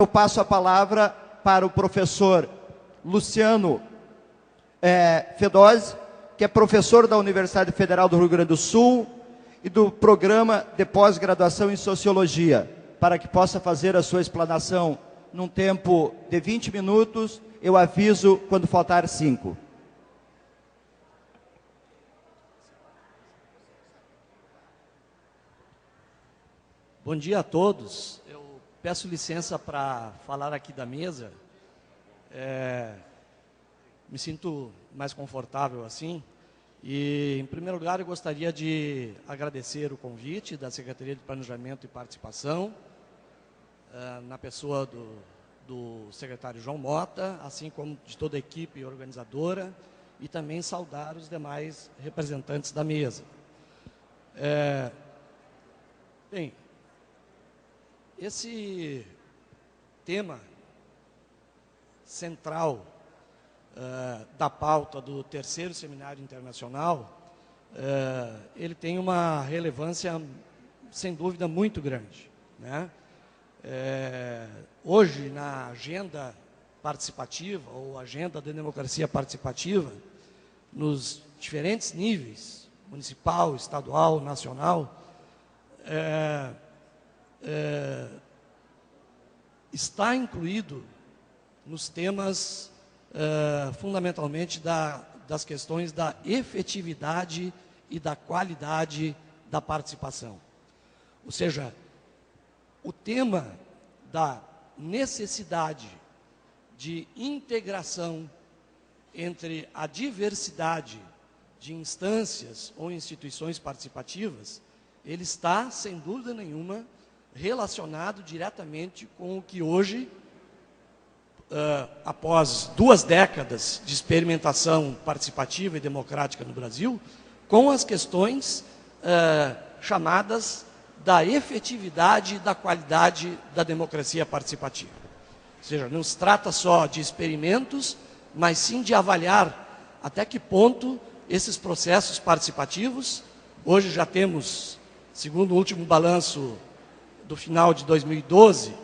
Eu passo a palavra para o professor Luciano Fedose, que é professor da Universidade Federal do Rio Grande do Sul e do Programa de Pós-Graduação em Sociologia, para que possa fazer a sua explanação num tempo de 20 minutos. Eu aviso quando faltar 5. Bom dia a todos. Eu peço licença para falar aqui da mesa. Me sinto mais confortável assim. E, em primeiro lugar, eu gostaria de agradecer o convite da Secretaria de Planejamento e Participação, na pessoa do secretário João Mota, assim como de toda a equipe organizadora, e também saudar os demais representantes da mesa. Bem, esse tema central da pauta do terceiro seminário internacional, ele tem uma relevância, sem dúvida, muito grande, né? Hoje, na agenda participativa, ou agenda da democracia participativa, nos diferentes níveis, municipal, estadual, nacional, está incluído nos temas, fundamentalmente, das questões da efetividade e da qualidade da participação. Ou seja, o tema da necessidade de integração entre a diversidade de instâncias ou instituições participativas, ele está, sem dúvida nenhuma, relacionado diretamente com o que hoje, após 2 décadas de experimentação participativa e democrática no Brasil, com as questões chamadas da efetividade e da qualidade da democracia participativa. Ou seja, não se trata só de experimentos, mas sim de avaliar até que ponto esses processos participativos, hoje já temos, segundo o último balanço do final de 2012,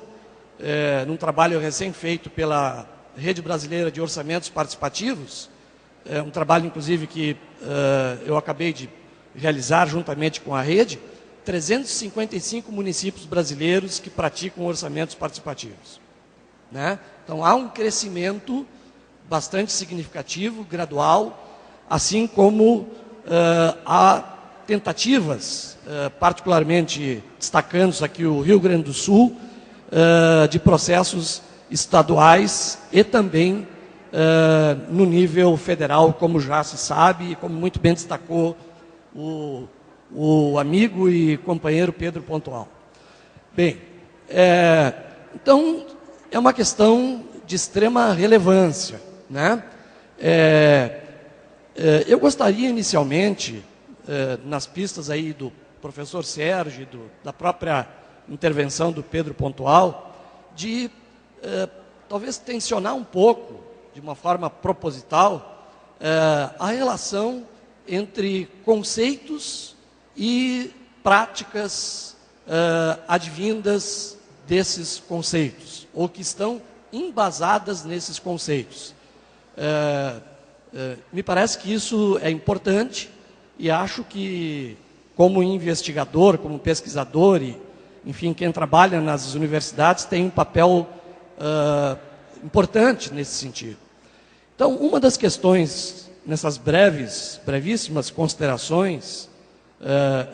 num trabalho recém-feito pela Rede Brasileira de Orçamentos Participativos, um trabalho, inclusive, que eu acabei de realizar juntamente com a rede, 355 municípios brasileiros que praticam orçamentos participativos, né? Então, há um crescimento bastante significativo, gradual, assim como há tentativas, particularmente destacando aqui o Rio Grande do Sul, de processos estaduais e também no nível federal, como já se sabe, e como muito bem destacou o amigo e companheiro Pedro Pontual. Bem, então, é uma questão de extrema relevância, né? Eu gostaria, inicialmente, nas pistas aí do professor Sérgio, da própria intervenção do Pedro Pontual, de talvez tensionar um pouco, de uma forma proposital, a relação entre conceitos e práticas advindas desses conceitos, ou que estão embasadas nesses conceitos. Me parece que isso é importante e acho que, como investigador, como pesquisador e, enfim, quem trabalha nas universidades tem um papel importante nesse sentido. Então, uma das questões, nessas brevíssimas considerações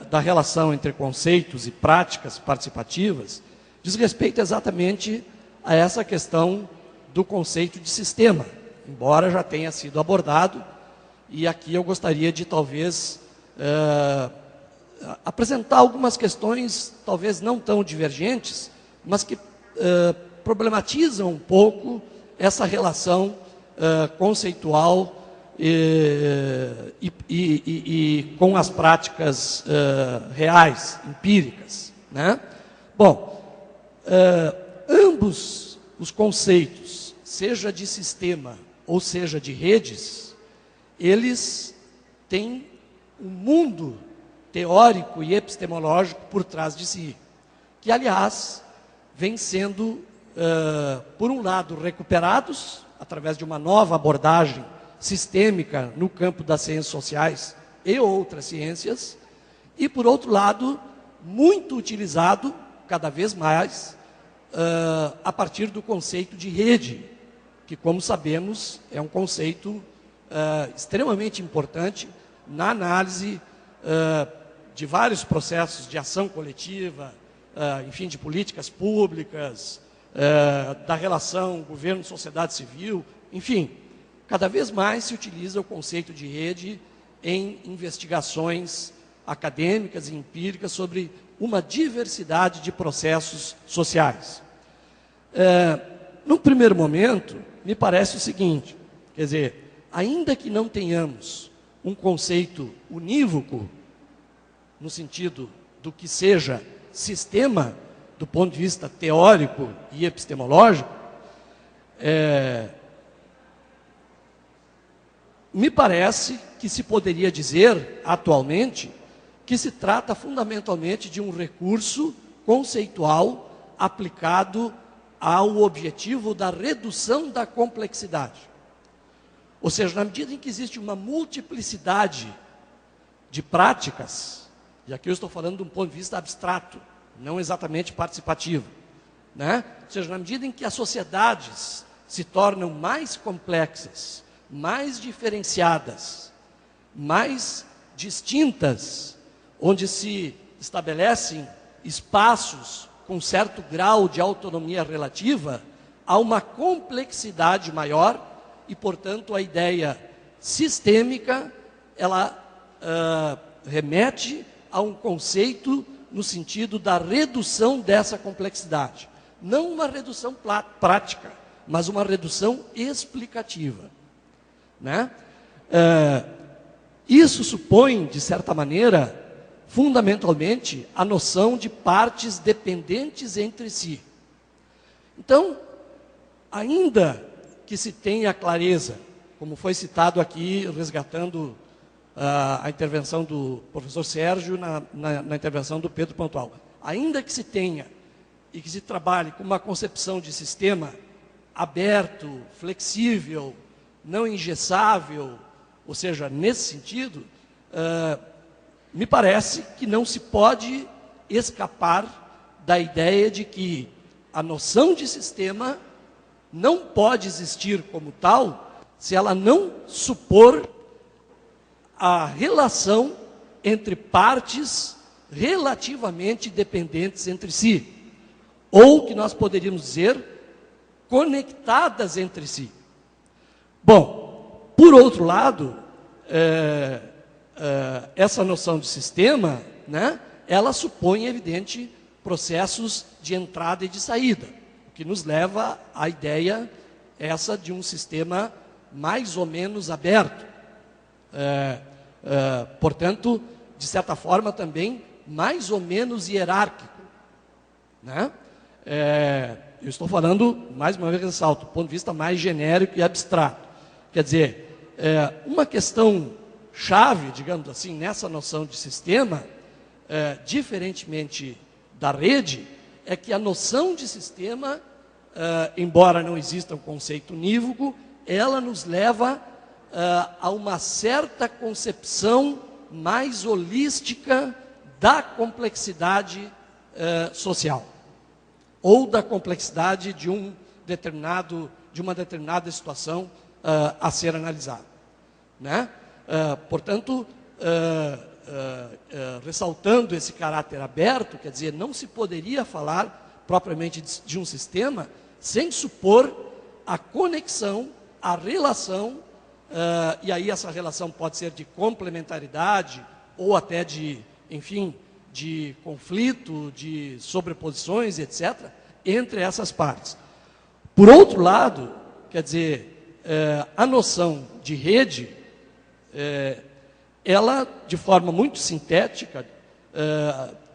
da relação entre conceitos e práticas participativas, diz respeito exatamente a essa questão do conceito de sistema, embora já tenha sido abordado, e aqui eu gostaria de, talvez, apresentar algumas questões, talvez não tão divergentes, mas que problematizam um pouco essa relação conceitual e com as práticas reais, empíricas, né? Bom, ambos os conceitos, seja de sistema ou seja de redes, eles têm um mundo teórico e epistemológico por trás de si, que, aliás, vem sendo por um lado, recuperados, através de uma nova abordagem sistêmica no campo das ciências sociais e outras ciências, e, por outro lado, muito utilizado, cada vez mais, a partir do conceito de rede, que, como sabemos, é um conceito extremamente importante na análise de vários processos de ação coletiva, enfim, de políticas públicas, da relação governo-sociedade civil, enfim, cada vez mais se utiliza o conceito de rede em investigações acadêmicas e empíricas sobre uma diversidade de processos sociais. Num primeiro momento, me parece o seguinte, quer dizer, ainda que não tenhamos um conceito unívoco, no sentido do que seja sistema, do ponto de vista teórico e epistemológico, me parece que se poderia dizer, atualmente, que se trata fundamentalmente de um recurso conceitual aplicado ao objetivo da redução da complexidade. Ou seja, na medida em que existe uma multiplicidade de práticas, e aqui eu estou falando de um ponto de vista abstrato, não exatamente participativo, né? Ou seja, na medida em que as sociedades se tornam mais complexas, mais diferenciadas, mais distintas, onde se estabelecem espaços com certo grau de autonomia relativa, há uma complexidade maior e, portanto, a ideia sistêmica, ela remete a um conceito no sentido da redução dessa complexidade. Não uma redução prática, mas uma redução explicativa, né? Isso supõe, de certa maneira, fundamentalmente, a noção de partes dependentes entre si. Então, ainda que se tenha clareza, como foi citado aqui, resgatando a intervenção do professor Sérgio na intervenção do Pedro Pontual, ainda que se tenha e que se trabalhe com uma concepção de sistema aberto, flexível, não engessável, ou seja, nesse sentido, me parece que não se pode escapar da ideia de que a noção de sistema não pode existir como tal se ela não supor a relação entre partes relativamente dependentes entre si, ou que nós poderíamos dizer conectadas entre si. Bom, por outro lado, essa noção de sistema, né, ela supõe, evidente, processos de entrada e de saída, o que nos leva à ideia essa de um sistema mais ou menos aberto. Portanto, de certa forma também mais ou menos hierárquico, né? Eu estou falando, mais uma vez ressalto, do ponto de vista mais genérico e abstrato. Quer dizer, uma questão chave, digamos assim, nessa noção de sistema, diferentemente da rede, é que a noção de sistema, embora não exista um conceito unívoco, ela nos leva a uma certa concepção mais holística da complexidade social, ou da complexidade de uma determinada situação a ser analisada, né? Portanto, ressaltando esse caráter aberto, quer dizer, não se poderia falar propriamente de um sistema sem supor a conexão, a relação, e aí essa relação pode ser de complementaridade ou até de, enfim, de conflito, de sobreposições, etc., entre essas partes. Por outro lado, quer dizer, a noção de rede, ela, de forma muito sintética,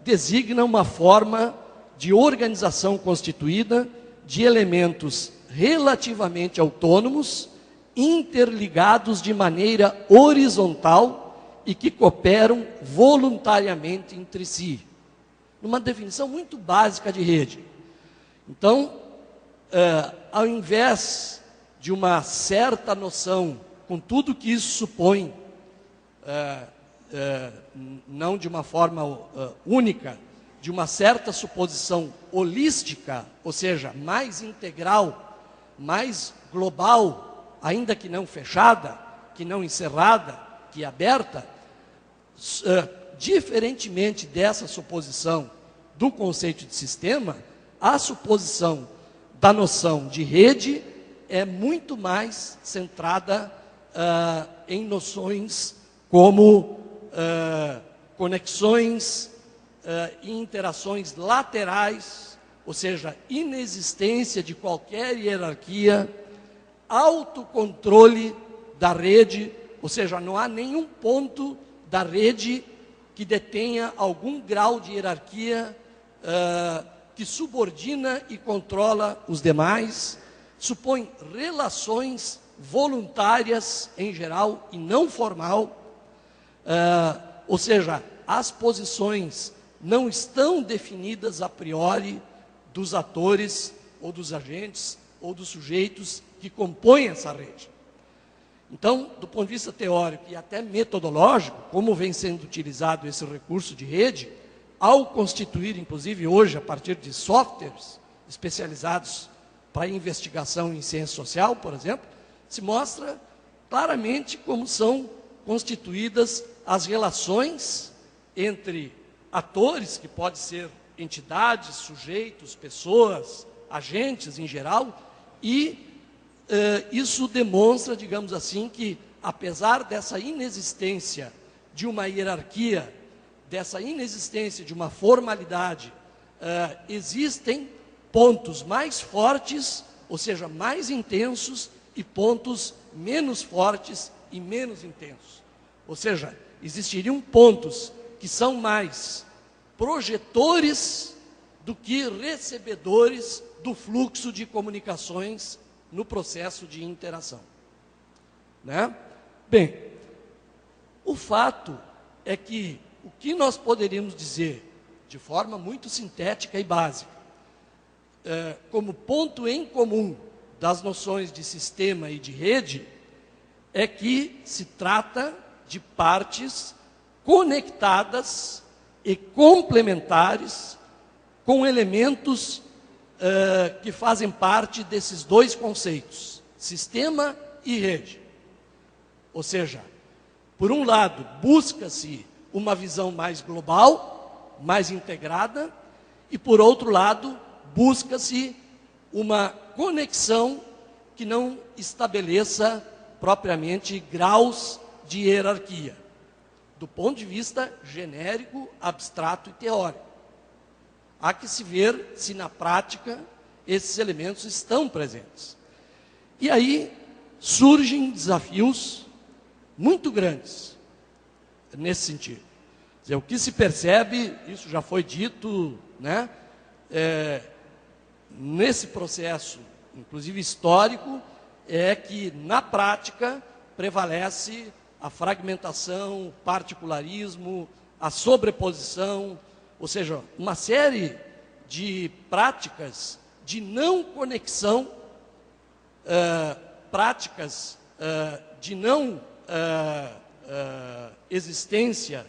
designa uma forma de organização constituída de elementos relativamente autônomos, interligados de maneira horizontal e que cooperam voluntariamente entre si. Numa definição muito básica de rede. Então, ao invés de uma certa noção, com tudo que isso supõe, não de uma forma única, de uma certa suposição holística, ou seja, mais integral, mais global, ainda que não fechada, que não encerrada, que aberta, diferentemente dessa suposição do conceito de sistema, a suposição da noção de rede é muito mais centrada em noções como conexões e interações laterais, ou seja, inexistência de qualquer hierarquia, autocontrole da rede, ou seja, não há nenhum ponto da rede que detenha algum grau de hierarquia que subordina e controla os demais, supõe relações voluntárias em geral e não formal, ou seja, as posições não estão definidas a priori dos atores ou dos agentes ou dos sujeitos que compõem essa rede. Então, do ponto de vista teórico e até metodológico, como vem sendo utilizado esse recurso de rede, ao constituir, inclusive hoje, a partir de softwares especializados para investigação em ciência social, por exemplo, se mostra claramente como são constituídas as relações entre atores, que podem ser entidades, sujeitos, pessoas, agentes em geral, e isso demonstra, digamos assim, que apesar dessa inexistência de uma hierarquia, dessa inexistência de uma formalidade, existem pontos mais fortes, ou seja, mais intensos, e pontos menos fortes e menos intensos. Ou seja, existiriam pontos que são mais projetores do que recebedores do fluxo de comunicações no processo de interação. Né? Bem, o fato é que o que nós poderíamos dizer, de forma muito sintética e básica, como ponto em comum das noções de sistema e de rede, é que se trata de partes conectadas e complementares com elementos que fazem parte desses dois conceitos, sistema e rede. Ou seja, por um lado, busca-se uma visão mais global, mais integrada, e por outro lado, busca-se uma conexão que não estabeleça propriamente graus de hierarquia, do ponto de vista genérico, abstrato e teórico. Há que se ver se na prática esses elementos estão presentes. E aí surgem desafios muito grandes nesse sentido. Quer dizer, o que se percebe, isso já foi dito, né, nesse processo, inclusive histórico, é que na prática prevalece a fragmentação, o particularismo, a sobreposição, ou seja, uma série de práticas de não conexão, práticas de não existência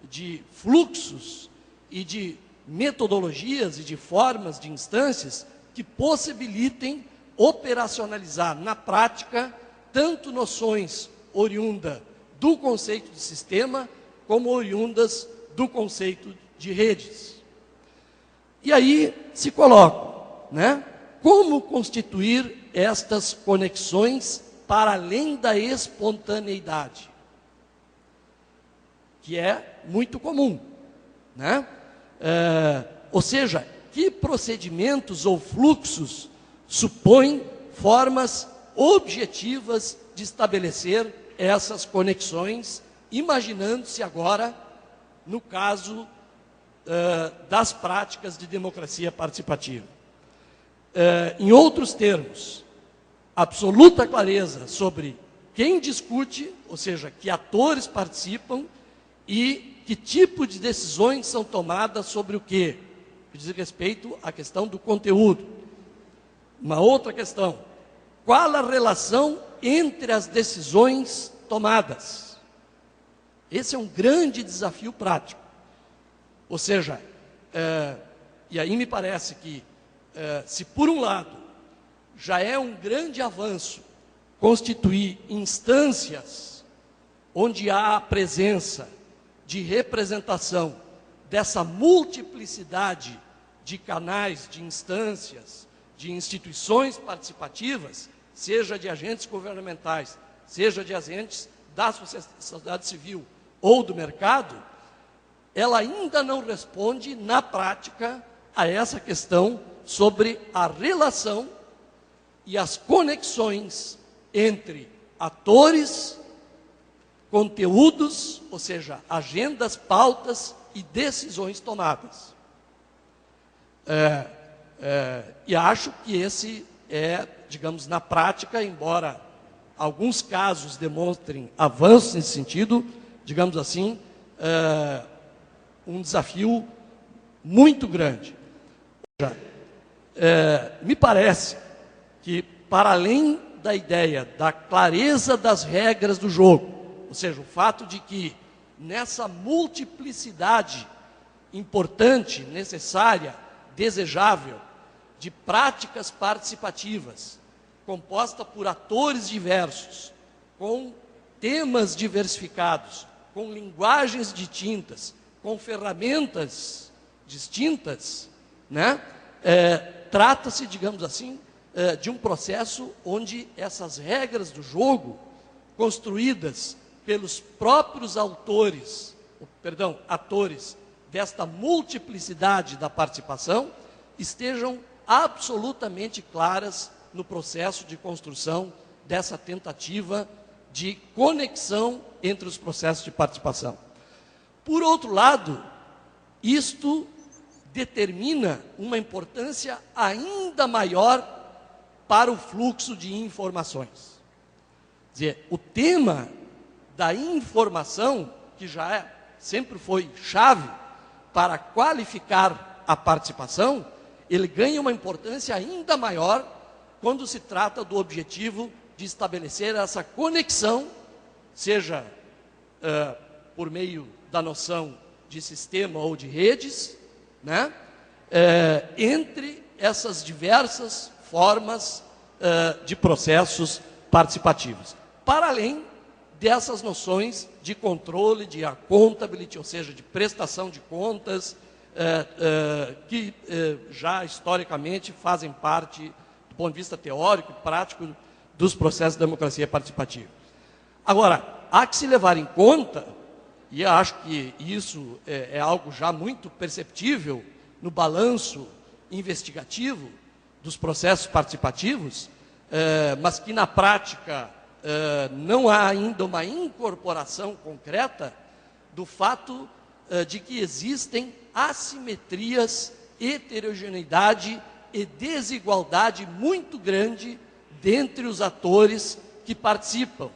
de fluxos e de metodologias e de formas, de instâncias que possibilitem operacionalizar na prática tanto noções oriundas do conceito de sistema como oriundas do conceito de redes. E aí se coloca, né, como constituir estas conexões para além da espontaneidade, que é muito comum, né? Ou seja, que procedimentos ou fluxos supõem formas objetivas de estabelecer essas conexões, imaginando-se agora no caso das práticas de democracia participativa. Em outros termos, absoluta clareza sobre quem discute, ou seja, que atores participam e que tipo de decisões são tomadas sobre o quê? Que diz respeito à questão do conteúdo. Uma outra questão: qual a relação entre as decisões tomadas? Esse é um grande desafio prático. Ou seja, e aí me parece que, se por um lado já é um grande avanço constituir instâncias onde há a presença de representação dessa multiplicidade de canais, de instâncias, de instituições participativas, seja de agentes governamentais, seja de agentes da sociedade civil ou do mercado, ela ainda não responde, na prática, a essa questão sobre a relação e as conexões entre atores, conteúdos, ou seja, agendas, pautas e decisões tomadas. E acho que esse é, digamos, na prática, embora alguns casos demonstrem avanços nesse sentido, digamos assim, um desafio muito grande. Me parece que, para além da ideia da clareza das regras do jogo, ou seja, o fato de que nessa multiplicidade importante, necessária, desejável, de práticas participativas, composta por atores diversos, com temas diversificados, com linguagens distintas, com ferramentas distintas, né? Trata-se, digamos assim, de um processo onde essas regras do jogo, construídas pelos próprios atores desta multiplicidade da participação, estejam absolutamente claras no processo de construção dessa tentativa de conexão entre os processos de participação. Por outro lado, isto determina uma importância ainda maior para o fluxo de informações. Quer dizer, o tema da informação, que sempre foi chave para qualificar a participação, ele ganha uma importância ainda maior quando se trata do objetivo de estabelecer essa conexão, seja por meio da noção de sistema ou de redes, né, entre essas diversas formas de processos participativos. Para além dessas noções de controle, de accountability, ou seja, de prestação de contas, que já historicamente fazem parte, do ponto de vista teórico e prático, dos processos de democracia participativa. Agora, há que se levar em conta, e eu acho que isso é algo já muito perceptível no balanço investigativo dos processos participativos, mas que na prática não há ainda uma incorporação concreta do fato de que existem assimetrias, heterogeneidade e desigualdade muito grande dentre os atores que participam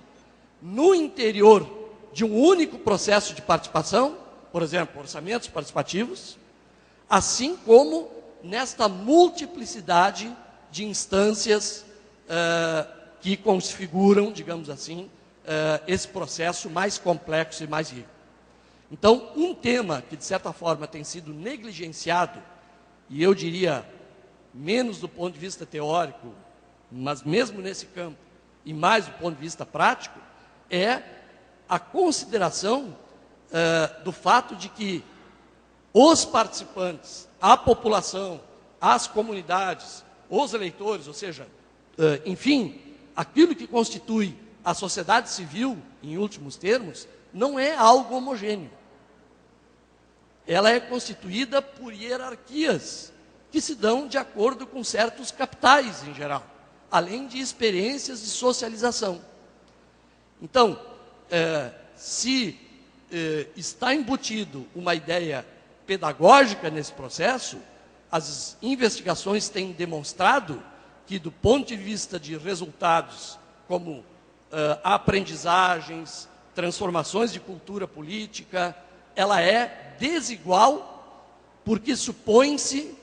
no interior de um único processo de participação, por exemplo, orçamentos participativos, assim como nesta multiplicidade de instâncias que configuram, digamos assim, esse processo mais complexo e mais rico. Então, um tema que, de certa forma, tem sido negligenciado, e eu diria, menos do ponto de vista teórico, mas mesmo nesse campo, e mais do ponto de vista prático, é a consideração do fato de que os participantes, a população, as comunidades, os eleitores, ou seja, enfim, aquilo que constitui a sociedade civil, em últimos termos, não é algo homogêneo. Ela é constituída por hierarquias que se dão de acordo com certos capitais, em geral, além de experiências de socialização. Então, se está embutido uma ideia pedagógica nesse processo, as investigações têm demonstrado que, do ponto de vista de resultados, como aprendizagens, transformações de cultura política, ela é desigual, porque supõe-se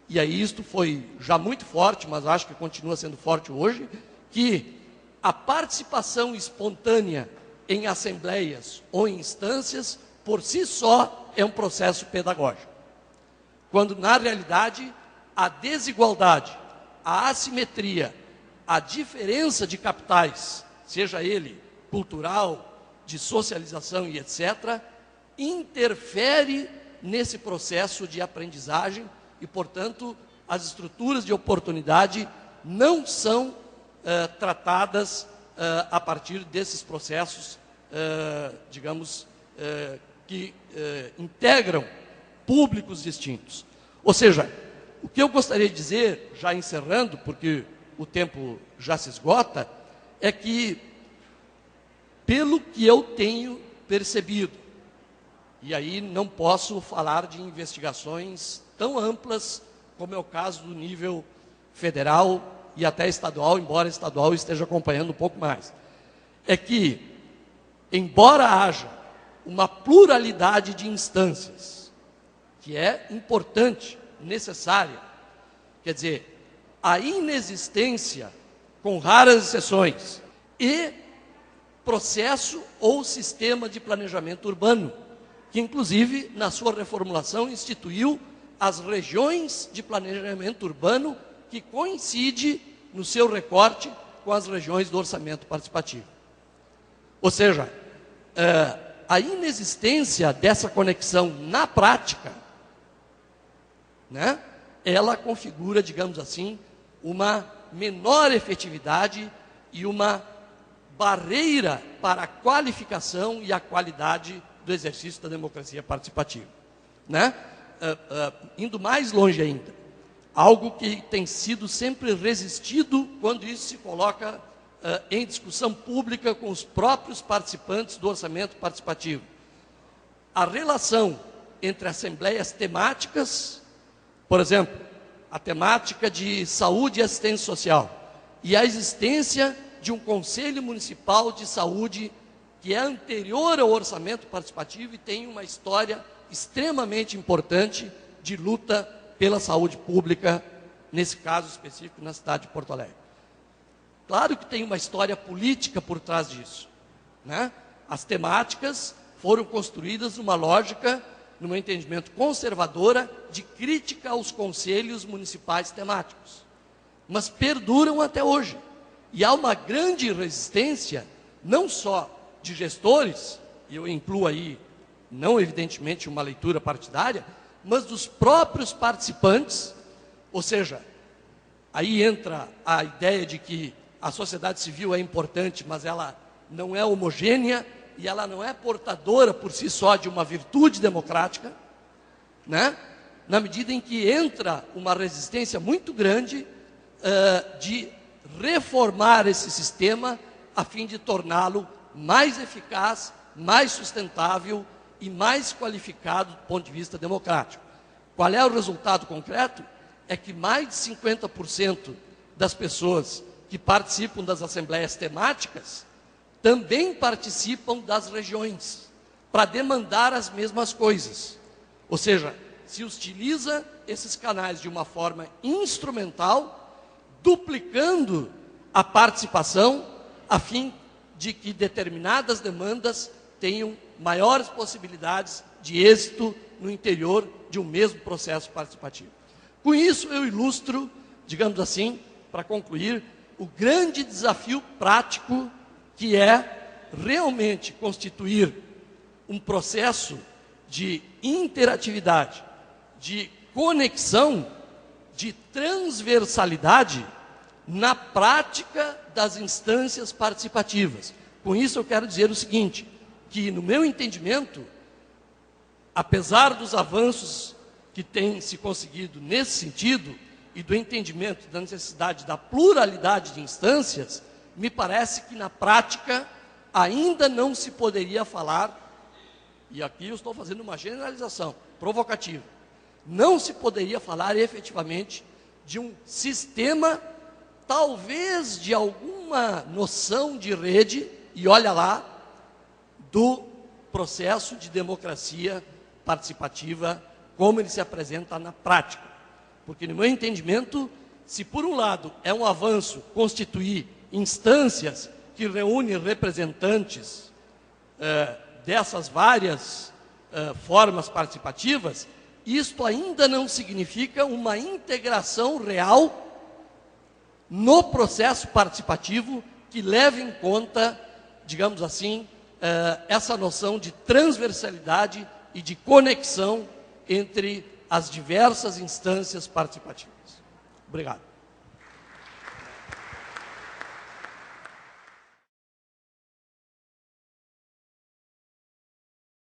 e aí isto foi já muito forte, mas acho que continua sendo forte hoje, que a participação espontânea em assembleias ou em instâncias, por si só, é um processo pedagógico. Quando, na realidade, a desigualdade, a assimetria, a diferença de capitais, seja ele cultural, de socialização e etc., interfere nesse processo de aprendizagem e, portanto, as estruturas de oportunidade não são tratadas a partir desses processos, digamos, que integram públicos distintos. Ou seja, o que eu gostaria de dizer, já encerrando, porque o tempo já se esgota, é que, pelo que eu tenho percebido, e aí não posso falar de investigações tão amplas como é o caso do nível federal e até estadual, embora estadual esteja acompanhando um pouco mais, é que, embora haja uma pluralidade de instâncias, que é importante, necessária, quer dizer, a inexistência, com raras exceções, e processo ou sistema de planejamento urbano, que inclusive, na sua reformulação, instituiu as regiões de planejamento urbano, que coincide no seu recorte com as regiões do orçamento participativo. Ou seja, a inexistência dessa conexão na prática, né, ela configura, digamos assim, uma menor efetividade e uma barreira para a qualificação e a qualidade do exercício da democracia participativa. Né? Indo mais longe ainda, algo que tem sido sempre resistido quando isso se coloca em discussão pública com os próprios participantes do orçamento participativo. A relação entre assembleias temáticas, por exemplo, a temática de saúde e assistência social, e a existência de um Conselho Municipal de Saúde que é anterior ao orçamento participativo e tem uma história extremamente importante de luta pela saúde pública, nesse caso específico na cidade de Porto Alegre. Claro que tem uma história política por trás disso, né? As temáticas foram construídas numa lógica, num entendimento conservadora, de crítica aos conselhos municipais temáticos, mas perduram até hoje. E há uma grande resistência, não só de gestores, e eu incluo aí, não evidentemente uma leitura partidária, mas dos próprios participantes, ou seja, aí entra a ideia de que a sociedade civil é importante, mas ela não é homogênea e ela não é portadora por si só de uma virtude democrática, né? Na medida em que entra uma resistência muito grande de reformar esse sistema a fim de torná-lo mais eficaz, mais sustentável e mais qualificado do ponto de vista democrático. Qual é o resultado concreto? É que mais de 50% das pessoas que participam das assembleias temáticas também participam das regiões, para demandar as mesmas coisas. Ou seja, se utiliza esses canais de uma forma instrumental, duplicando a participação, a fim de que determinadas demandas tenham maiores possibilidades de êxito no interior de um mesmo processo participativo. Com isso, eu ilustro, digamos assim, para concluir, o grande desafio prático que é realmente constituir um processo de interatividade, de conexão, de transversalidade na prática das instâncias participativas. Com isso eu quero dizer o seguinte, que no meu entendimento, apesar dos avanços que têm se conseguido nesse sentido, e do entendimento da necessidade da pluralidade de instâncias, me parece que na prática ainda não se poderia falar, e aqui eu estou fazendo uma generalização provocativa, não se poderia falar efetivamente de um sistema, talvez de alguma noção de rede, e olha lá, do processo de democracia participativa, como ele se apresenta na prática. Porque, no meu entendimento, se por um lado é um avanço constituir instâncias que reúnem representantes dessas várias formas participativas, isto ainda não significa uma integração real no processo participativo que leve em conta, digamos assim, essa noção de transversalidade e de conexão entre as diversas instâncias participativas. Obrigado.